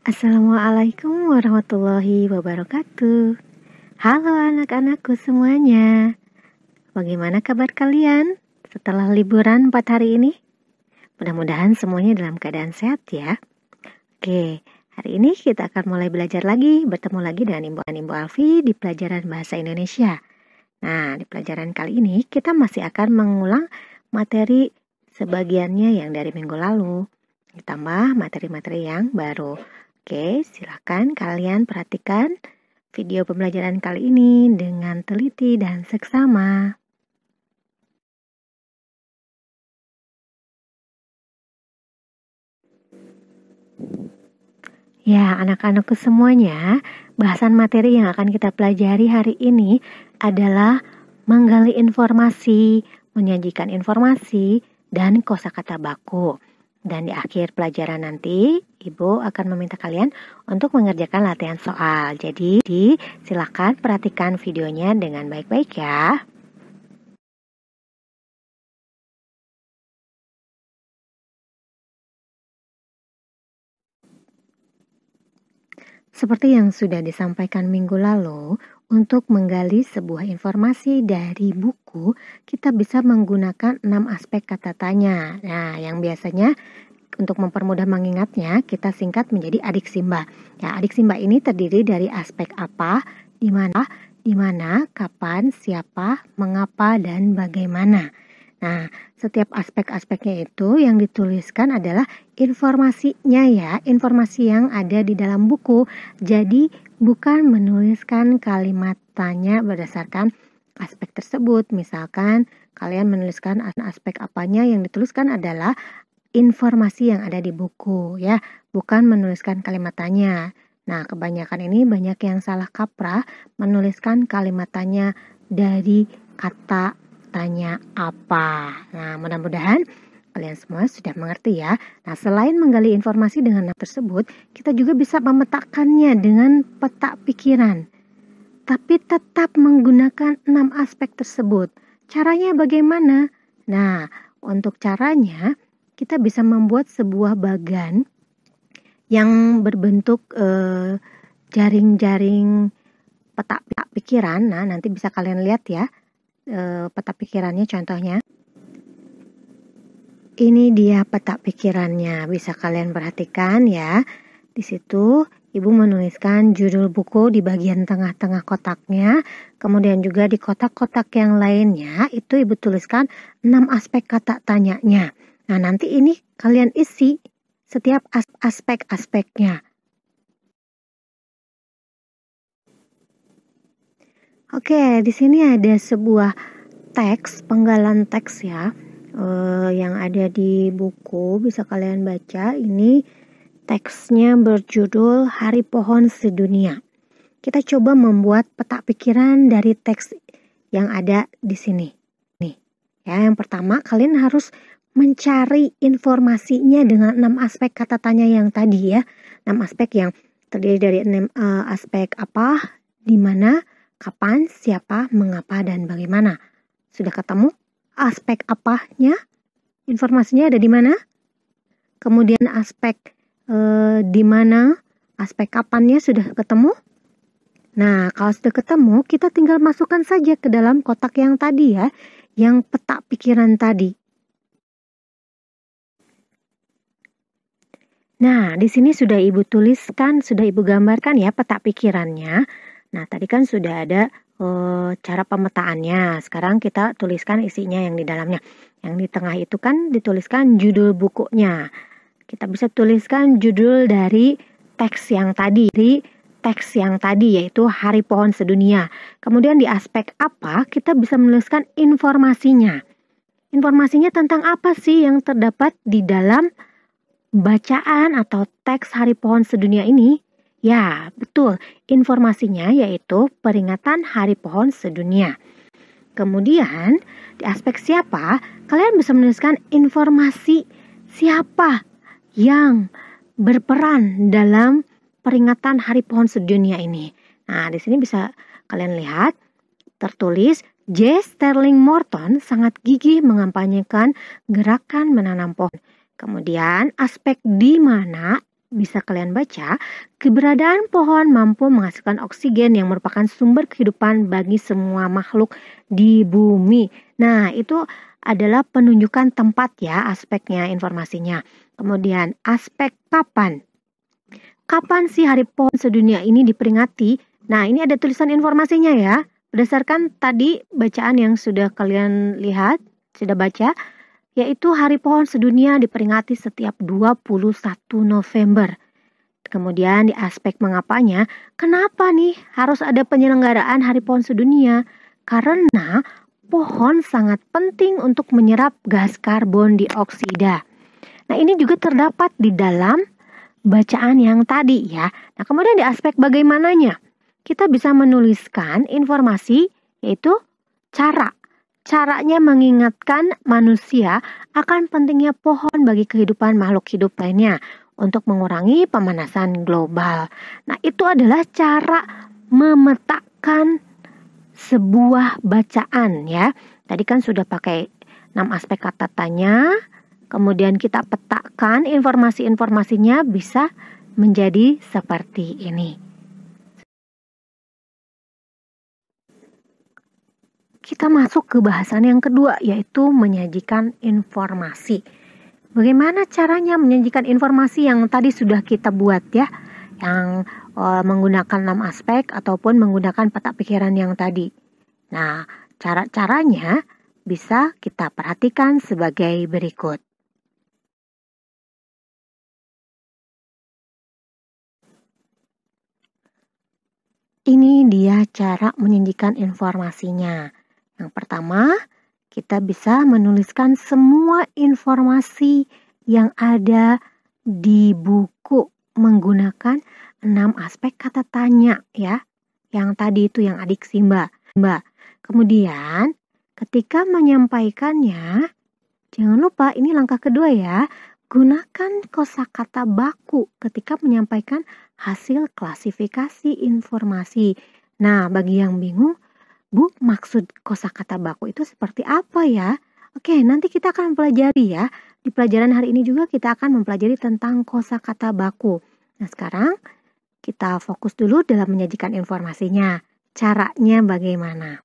Assalamualaikum warahmatullahi wabarakatuh. Halo anak-anakku semuanya. Bagaimana kabar kalian setelah liburan 4 hari ini? Mudah-mudahan semuanya dalam keadaan sehat ya. Oke, hari ini kita akan mulai belajar lagi, bertemu lagi dengan Ibu Alfi di pelajaran Bahasa Indonesia. Nah, di pelajaran kali ini kita masih akan mengulang materi sebagiannya yang dari minggu lalu, ditambah materi-materi yang baru. Oke, silakan kalian perhatikan video pembelajaran kali ini dengan teliti dan seksama. Ya, anak-anakku semuanya, bahasan materi yang akan kita pelajari hari ini adalah menggali informasi, menyajikan informasi, dan kosakata baku. Dan di akhir pelajaran nanti, Ibu akan meminta kalian untuk mengerjakan latihan soal. Jadi, silakan perhatikan videonya dengan baik-baik ya. Seperti yang sudah disampaikan minggu lalu, untuk menggali sebuah informasi dari buku, kita bisa menggunakan 6 aspek kata tanya. Nah, yang biasanya untuk mempermudah mengingatnya, kita singkat menjadi adik Simba. Ya, adik Simba ini terdiri dari aspek apa, di mana, kapan, siapa, mengapa, dan bagaimana. Nah, setiap aspek-aspeknya itu yang dituliskan adalah informasinya ya, informasi yang ada di dalam buku. Jadi, bukan menuliskan kalimat tanya berdasarkan aspek tersebut. Misalkan, kalian menuliskan aspek apanya, yang dituliskan adalah informasi yang ada di buku ya, bukan menuliskan kalimat tanya. Nah, kebanyakan ini banyak yang salah kaprah menuliskan kalimat tanya dari kata tanya apa. Nah, mudah-mudahan kalian semua sudah mengerti ya. Nah, selain menggali informasi dengan nama tersebut, kita juga bisa memetakannya dengan peta pikiran. Tapi tetap menggunakan 6 aspek tersebut. Caranya bagaimana? Nah, untuk caranya kita bisa membuat sebuah bagan yang berbentuk jaring-jaring peta pikiran. Nah, nanti bisa kalian lihat ya peta pikirannya contohnya. Ini dia peta pikirannya, bisa kalian perhatikan ya. Di situ Ibu menuliskan judul buku di bagian tengah-tengah kotaknya, kemudian juga di kotak-kotak yang lainnya itu Ibu tuliskan 6 aspek kata tanyanya. Nah, nanti ini kalian isi setiap aspek-aspeknya. Oke, di sini ada sebuah teks, penggalan teks ya, yang ada di buku, bisa kalian baca. Ini teksnya berjudul Hari Pohon Sedunia. Kita coba membuat peta pikiran dari teks yang ada di sini. Nih, ya, yang pertama kalian harus mencari informasinya dengan 6 aspek kata tanya yang tadi ya. 6 aspek yang terdiri dari 6 aspek apa, di mana, kapan, siapa, mengapa, dan bagaimana. Sudah ketemu aspek apanya? Informasinya ada di mana? Kemudian aspek di mana, aspek kapannya sudah ketemu? Nah, kalau sudah ketemu, kita tinggal masukkan saja ke dalam kotak yang tadi ya, yang peta pikiran tadi. Nah, di sini sudah Ibu tuliskan, sudah Ibu gambarkan ya peta pikirannya. Nah, tadi kan sudah ada cara pemetaannya. Sekarang kita tuliskan isinya yang di dalamnya. Yang di tengah itu kan dituliskan judul bukunya. Kita bisa tuliskan judul dari teks yang tadi, yaitu Hari Pohon Sedunia. Kemudian di aspek apa, kita bisa menuliskan informasinya. Informasinya tentang apa sih yang terdapat di dalam bacaan atau teks Hari Pohon Sedunia ini? Ya, betul. Informasinya yaitu peringatan Hari Pohon Sedunia. Kemudian, di aspek siapa, kalian bisa menuliskan informasi siapa yang berperan dalam peringatan Hari Pohon Sedunia ini. Nah, di sini bisa kalian lihat tertulis J. Sterling Morton sangat gigih mengampanyekan gerakan menanam pohon. Kemudian aspek di mana bisa kalian baca, keberadaan pohon mampu menghasilkan oksigen yang merupakan sumber kehidupan bagi semua makhluk di bumi. Nah, itu adalah penunjukan tempat ya, aspeknya, informasinya. Kemudian aspek kapan. Kapan sih Hari Pohon Sedunia ini diperingati? Nah, ini ada tulisan informasinya ya. Berdasarkan tadi bacaan yang sudah kalian lihat, sudah baca, yaitu Hari Pohon Sedunia diperingati setiap 21 November. Kemudian di aspek mengapanya, kenapa nih harus ada penyelenggaraan Hari Pohon Sedunia? Karena pohon sangat penting untuk menyerap gas karbon dioksida. Nah, ini juga terdapat di dalam bacaan yang tadi ya. Nah, kemudian di aspek bagaimananya, kita bisa menuliskan informasi yaitu caranya mengingatkan manusia akan pentingnya pohon bagi kehidupan makhluk hidup lainnya untuk mengurangi pemanasan global. Nah, itu adalah cara memetakan sebuah bacaan ya. Tadi kan sudah pakai 6 aspek kata tanya, kemudian kita petakan informasi-informasinya bisa menjadi seperti ini. Kita masuk ke bahasan yang kedua, yaitu menyajikan informasi. Bagaimana caranya menyajikan informasi yang tadi sudah kita buat ya, yang menggunakan 6 aspek ataupun menggunakan peta pikiran yang tadi. Nah, cara-caranya bisa kita perhatikan sebagai berikut. Ini dia cara menyajikan informasinya. Yang pertama, kita bisa menuliskan semua informasi yang ada di buku menggunakan 6 aspek kata tanya ya. Yang tadi itu yang adik Simba. Kemudian, ketika menyampaikannya, jangan lupa ini langkah kedua ya. Gunakan kosakata baku ketika menyampaikan hasil klasifikasi informasi. Nah, bagi yang bingung, Bu, maksud kosakata baku itu seperti apa ya? Oke, nanti kita akan mempelajari ya. Di pelajaran hari ini juga kita akan mempelajari tentang kosakata baku. Nah, sekarang kita fokus dulu dalam menyajikan informasinya. Caranya bagaimana?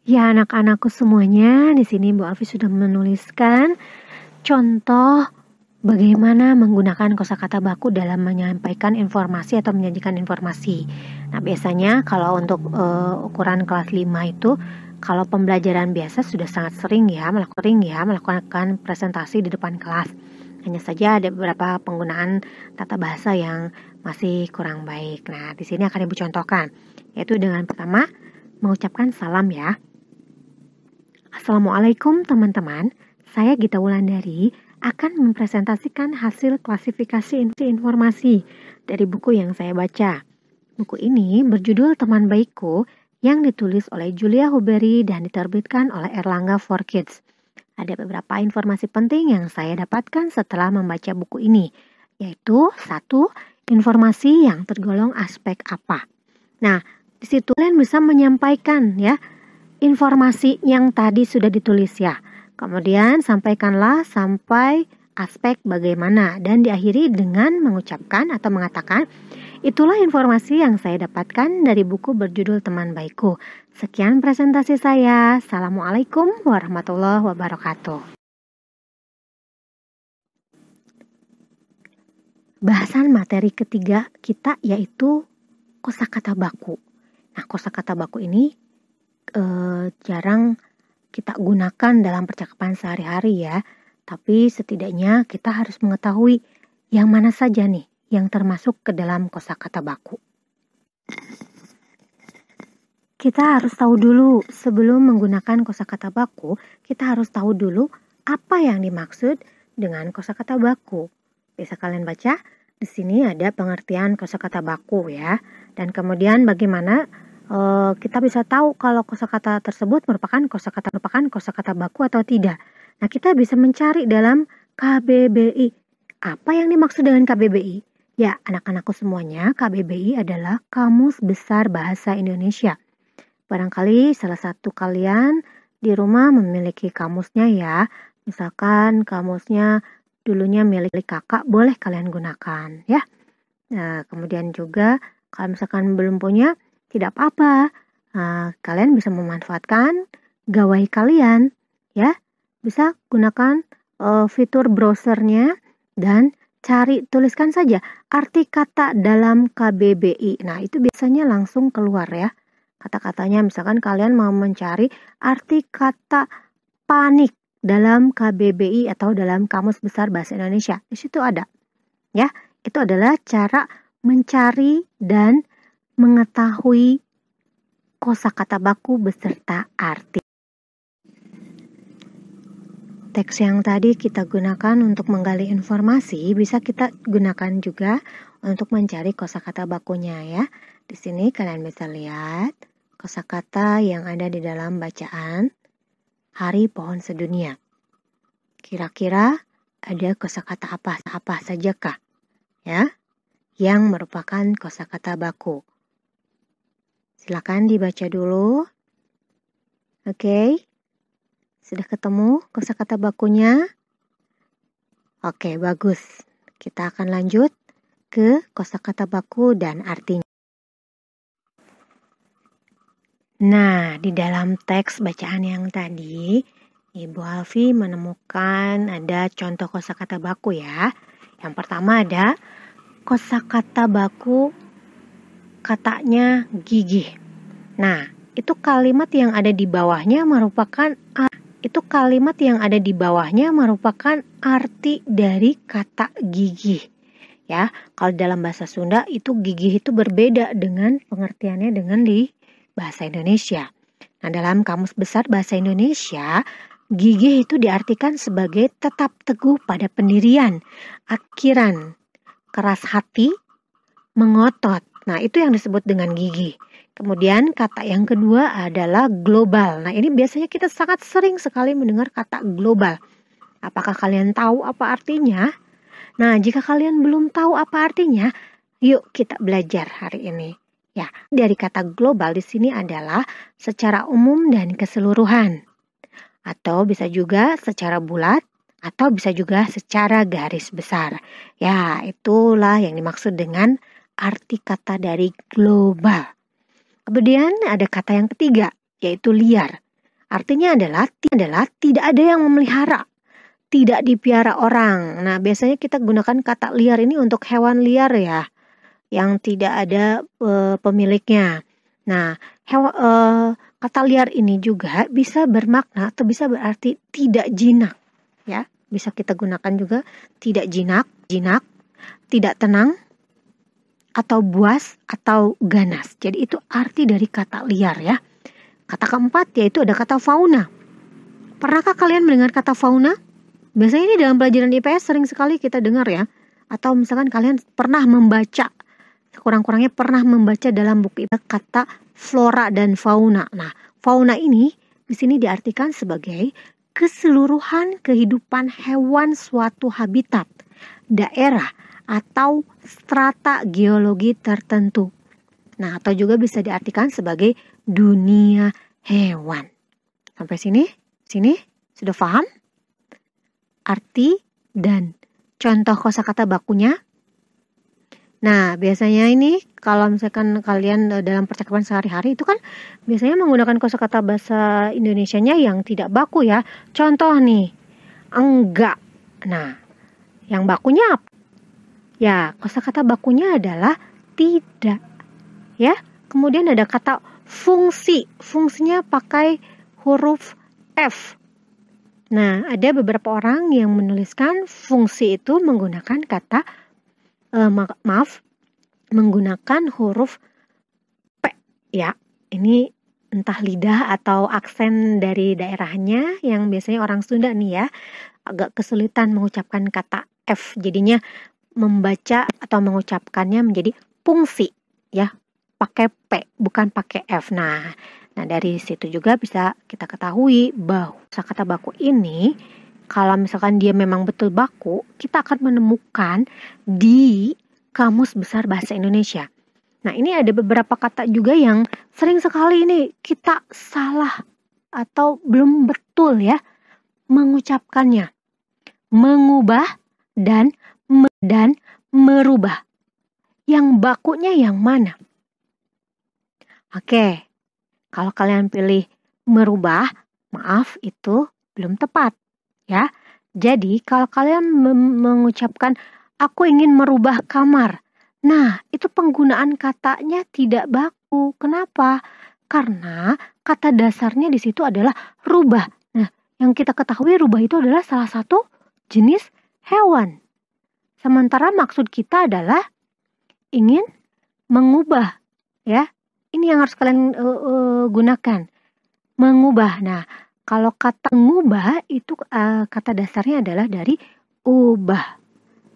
Ya, anak-anakku semuanya, di sini Bu Alfi sudah menuliskan contoh bagaimana menggunakan kosakata baku dalam menyampaikan informasi atau menyajikan informasi. Nah, biasanya kalau untuk ukuran kelas 5 itu, kalau pembelajaran biasa sudah sangat sering ya melakukan presentasi di depan kelas. Hanya saja ada beberapa penggunaan tata bahasa yang masih kurang baik. Nah, di sini akan Ibu contohkan, yaitu dengan pertama mengucapkan salam ya. Assalamualaikum teman-teman, saya Gita Wulandari akan mempresentasikan hasil klasifikasi informasi dari buku yang saya baca. Buku ini berjudul Teman Baikku yang ditulis oleh Julia Huberi dan diterbitkan oleh Erlangga for Kids. Ada beberapa informasi penting yang saya dapatkan setelah membaca buku ini, yaitu 1. Informasi yang tergolong aspek apa. Nah, di situ kalian bisa menyampaikan ya informasi yang tadi sudah ditulis ya. Kemudian sampaikanlah sampai aspek bagaimana dan diakhiri dengan mengucapkan atau mengatakan, itulah informasi yang saya dapatkan dari buku berjudul Teman Baikku. Sekian presentasi saya. Assalamualaikum warahmatullahi wabarakatuh. Bahasan materi ketiga kita yaitu kosakata baku. Nah, kosakata baku ini jarang kita gunakan dalam percakapan sehari-hari ya, tapi setidaknya kita harus mengetahui yang mana saja nih yang termasuk ke dalam kosakata baku. Kita harus tahu dulu sebelum menggunakan kosakata baku, kita harus tahu dulu apa yang dimaksud dengan kosakata baku. Bisa kalian baca, di sini ada pengertian kosakata baku ya, dan kemudian bagaimana kita bisa tahu kalau kosakata tersebut merupakan kosakata baku atau tidak. Nah, kita bisa mencari dalam KBBI. Apa yang dimaksud dengan KBBI? Ya, anak-anakku semuanya, KBBI adalah Kamus Besar Bahasa Indonesia. Barangkali salah satu kalian di rumah memiliki kamusnya ya. Misalkan kamusnya dulunya milik kakak, boleh kalian gunakan ya. Nah, kemudian juga kalau misalkan belum punya, tidak apa-apa. Kalian bisa memanfaatkan gawai kalian ya. Bisa gunakan fitur browsernya dan tuliskan saja arti kata dalam KBBI. Nah, itu biasanya langsung keluar ya. Kata-katanya misalkan kalian mau mencari arti kata panik dalam KBBI atau dalam Kamus Besar Bahasa Indonesia. Di situ ada. Ya, itu adalah cara mencari dan mengetahui kosakata baku beserta arti. Teks yang tadi kita gunakan untuk menggali informasi bisa kita gunakan juga untuk mencari kosakata bakunya ya. Di sini kalian bisa lihat kosakata yang ada di dalam bacaan Hari Pohon Sedunia. Kira-kira ada kosakata apa saja kah? Ya, yang merupakan kosakata baku. Silakan dibaca dulu. Oke. Sudah ketemu kosakata bakunya? Oke, bagus. Kita akan lanjut ke kosakata baku dan artinya. Nah, di dalam teks bacaan yang tadi, Ibu Alfi menemukan ada contoh kosakata baku ya. Yang pertama ada kosakata baku katanya gigih. Nah, itu kalimat yang ada di bawahnya merupakan arti dari kata gigih. Ya, kalau dalam bahasa Sunda itu gigih itu berbeda dengan pengertiannya dengan di bahasa Indonesia. Nah, dalam Kamus Besar Bahasa Indonesia, gigih itu diartikan sebagai tetap teguh pada pendirian, akiran, keras hati, mengotot. Nah, itu yang disebut dengan gigih. Kemudian kata yang kedua adalah global. Nah, ini biasanya kita sangat sering sekali mendengar kata global. Apakah kalian tahu apa artinya? Nah, jika kalian belum tahu apa artinya, yuk kita belajar hari ini. Ya, dari kata global di sini adalah secara umum dan keseluruhan. Atau bisa juga secara bulat, atau bisa juga secara garis besar. Ya, itulah yang dimaksud dengan arti kata dari global. Kemudian ada kata yang ketiga, yaitu liar. Artinya adalah tidak ada yang memelihara, tidak dipiara orang. Nah, biasanya kita gunakan kata liar ini untuk hewan liar ya, yang tidak ada pemiliknya. Nah, kata liar ini juga bisa bermakna atau bisa berarti tidak jinak. Ya, bisa kita gunakan juga tidak jinak, tidak tenang, atau buas, atau ganas. Jadi itu arti dari kata liar ya. Kata keempat yaitu ada kata fauna. Pernahkah kalian mendengar kata fauna? Biasanya ini dalam pelajaran IPS sering sekali kita dengar ya. Atau misalkan kalian pernah membaca, sekurang-kurangnya pernah membaca dalam buku IPS kata flora dan fauna. Nah, fauna ini di sini diartikan sebagai keseluruhan kehidupan hewan suatu habitat, daerah, atau strata geologi tertentu. Nah, atau juga bisa diartikan sebagai dunia hewan. Sampai sini sudah paham arti dan contoh kosakata bakunya? Nah, biasanya ini kalau misalkan kalian dalam percakapan sehari-hari itu kan biasanya menggunakan kosakata bahasa Indonesianya yang tidak baku ya. Contoh nih, enggak. Nah, yang bakunya apa? Ya, kosakata bakunya adalah tidak. Ya, kemudian ada kata fungsi. Fungsinya pakai huruf F. Nah, ada beberapa orang yang menuliskan fungsi itu menggunakan kata menggunakan huruf P. Ya, ini entah lidah atau aksen dari daerahnya yang biasanya orang Sunda nih ya, agak kesulitan mengucapkan kata F. Jadinya membaca atau mengucapkannya menjadi fungsi ya, pakai P bukan pakai F. Nah, dari situ juga bisa kita ketahui bahwa kosakata baku ini kalau misalkan dia memang betul baku, kita akan menemukan di Kamus Besar Bahasa Indonesia. Nah, ini ada beberapa kata juga yang sering sekali ini kita salah atau belum betul ya mengucapkannya. Mengubah dan merubah. Yang bakunya yang mana? Oke, kalau kalian pilih merubah, maaf itu belum tepat ya. Jadi kalau kalian mengucapkan aku ingin merubah kamar. Nah, itu penggunaan katanya tidak baku. Kenapa? Karena kata dasarnya di situ adalah rubah. Nah, yang kita ketahui rubah itu adalah salah satu jenis hewan. Sementara maksud kita adalah ingin mengubah, ya. Ini yang harus kalian gunakan. Mengubah. Nah, kalau kata mengubah itu kata dasarnya adalah dari ubah.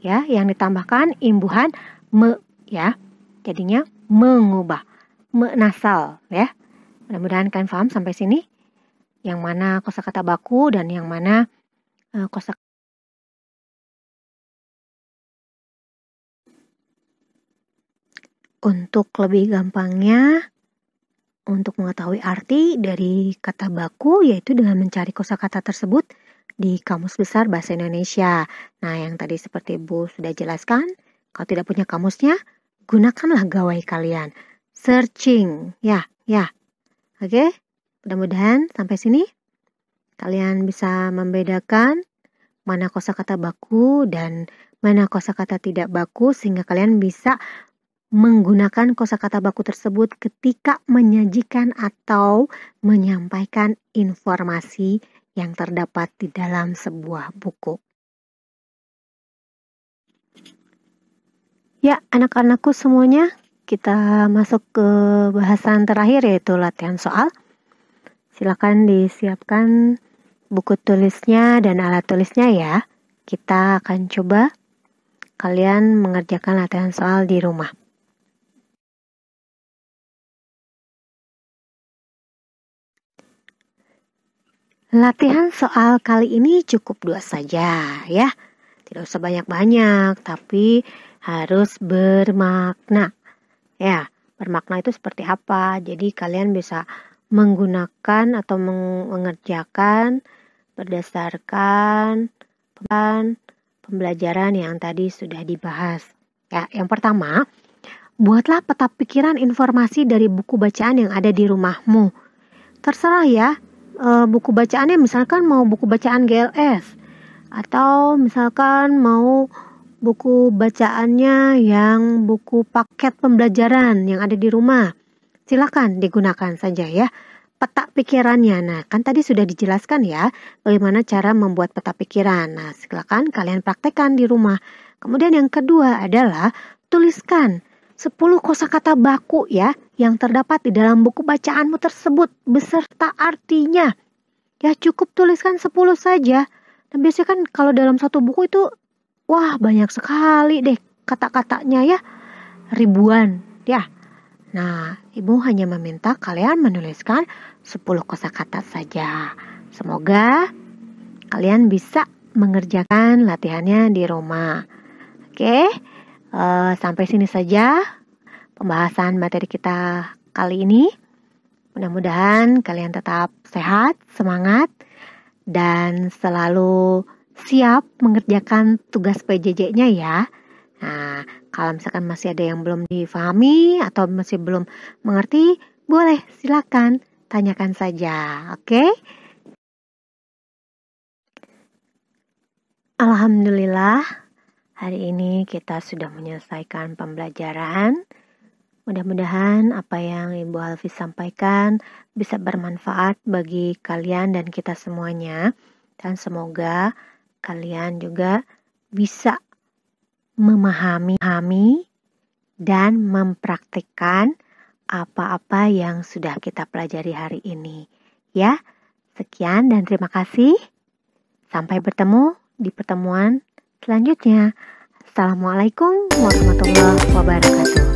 Ya, yang ditambahkan imbuhan me, ya. Jadinya mengubah. Menasal, ya. Mudah-mudahan kalian paham sampai sini. Yang mana kosakata baku dan yang mana kosakata. Untuk lebih gampangnya, untuk mengetahui arti dari kata baku yaitu dengan mencari kosakata tersebut di Kamus Besar Bahasa Indonesia. Nah, yang tadi seperti Bu sudah jelaskan, kalau tidak punya kamusnya, gunakanlah gawai kalian. Searching, ya. Oke, mudah-mudahan sampai sini kalian bisa membedakan mana kosakata baku dan mana kosakata tidak baku sehingga kalian bisa menggunakan kosakata baku tersebut ketika menyajikan atau menyampaikan informasi yang terdapat di dalam sebuah buku. Ya, anak-anakku semuanya, kita masuk ke bahasan terakhir yaitu latihan soal. Silakan disiapkan buku tulisnya dan alat tulisnya ya. Kita akan coba kalian mengerjakan latihan soal di rumah. Latihan soal kali ini cukup 2 saja ya. Tidak usah banyak-banyak, tapi harus bermakna. Ya, bermakna itu seperti apa? Jadi kalian bisa menggunakan atau mengerjakan berdasarkan pembelajaran yang tadi sudah dibahas. Ya, yang pertama, buatlah peta pikiran informasi dari buku bacaan yang ada di rumahmu. Terserah ya. Buku bacaannya misalkan mau buku bacaan GLS atau misalkan mau buku bacaannya yang buku paket pembelajaran yang ada di rumah. Silakan digunakan saja ya peta pikirannya. Nah, kan tadi sudah dijelaskan ya bagaimana cara membuat peta pikiran. Nah, silakan kalian praktekkan di rumah. Kemudian yang kedua adalah tuliskan 10 kosakata baku ya yang terdapat di dalam buku bacaanmu tersebut beserta artinya. Ya cukup tuliskan 10 saja. Dan biasanya kan kalau dalam satu buku itu wah banyak sekali deh kata-katanya ya. Ribuan ya. Nah, Ibu hanya meminta kalian menuliskan 10 kosakata saja. Semoga kalian bisa mengerjakan latihannya di rumah. Oke. Sampai sini saja pembahasan materi kita kali ini. Mudah-mudahan kalian tetap sehat, semangat, dan selalu siap mengerjakan tugas PJJ-nya ya. Nah, kalau misalkan masih ada yang belum difahami atau masih belum mengerti, boleh silakan tanyakan saja, oke? Alhamdulillah. Hari ini kita sudah menyelesaikan pembelajaran. Mudah-mudahan apa yang Ibu Alfi sampaikan bisa bermanfaat bagi kalian dan kita semuanya. Dan semoga kalian juga bisa memahami dan mempraktikkan apa-apa yang sudah kita pelajari hari ini. Ya, sekian dan terima kasih. Sampai bertemu di pertemuan selanjutnya. Assalamualaikum warahmatullahi wabarakatuh.